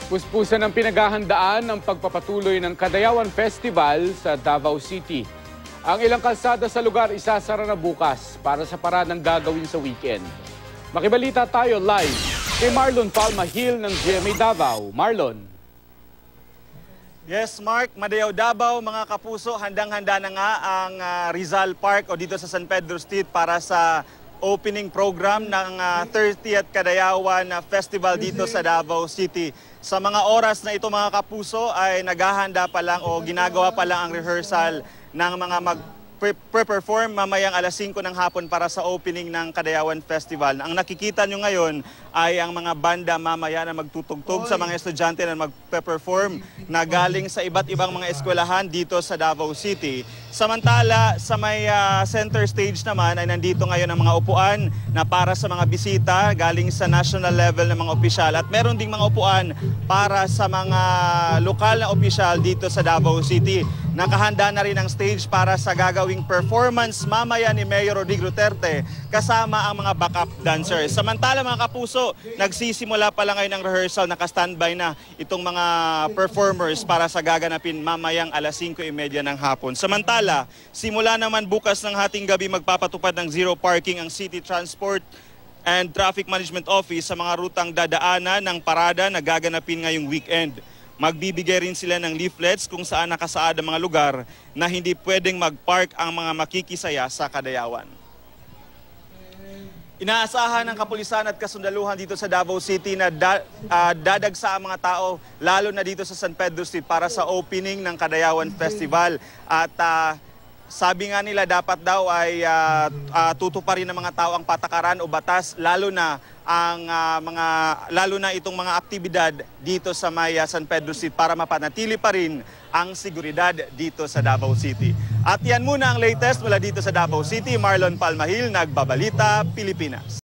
Puspusan ang pinaghahandaan ng pagpapatuloy ng Kadayawan Festival sa Davao City. Ang ilang kalsada sa lugar isasara na bukas para sa paradang gagawin sa weekend. Makibalita tayo live kay Marlon Palmahil ng GMA Davao. Marlon. Yes, Mark, Madayaw Davao, mga kapuso, handang-handa na nga ang Rizal Park o dito sa San Pedro Street para sa opening program ng 30th Kadayawan Festival dito sa Davao City. Sa mga oras na ito, mga kapuso, ay naghahanda pa lang o ginagawa pa lang ang rehearsal ng mga mag-perform mamayang alas 5 ng hapon para sa opening ng Kadayawan Festival. Ang nakikita nyo ngayon ay ang mga banda mamaya na magtutugtog sa mga estudyante na magpe-perform na galing sa iba't ibang mga eskwelahan dito sa Davao City. Samantala, sa may center stage naman ay nandito ngayon ang mga upuan na para sa mga bisita galing sa national level ng mga opisyal at meron ding mga upuan para sa mga lokal na opisyal dito sa Davao City. Nakahanda na rin ang stage para sa gagawing performance mamaya ni Mayor Rodrigo Duterte kasama ang mga backup dancers. Samantala, mga kapuso, nagsisimula pa lang ngayon ng rehearsal, naka-standby na itong mga performers para sa gaganapin mamayang alas 5:30 ng hapon. Samantala, simula naman bukas ng hating gabi magpapatupad ng zero parking ang City Transport and Traffic Management Office sa mga rutang dadaanan ng parada na gaganapin ngayong weekend. Magbibigay rin sila ng leaflets kung saan nakasaad ang mga lugar na hindi pwedeng mag-park ang mga makikisaya sa Kadayawan. Inaasahan ng kapulisan at kasundaluhan dito sa Davao City na dadagsa ang mga tao, lalo na dito sa San Pedro Street para sa opening ng Kadayawan Festival. At sabi nga nila dapat daw ay tutuparin ng mga tao ang patakaran o batas, lalo na itong mga aktibidad dito sa may San Pedro Street para mapanatili pa rin ang seguridad dito sa Davao City. At yan muna ang latest mula dito sa Davao City. Marlon Palmahil, Nagbabalita, Pilipinas.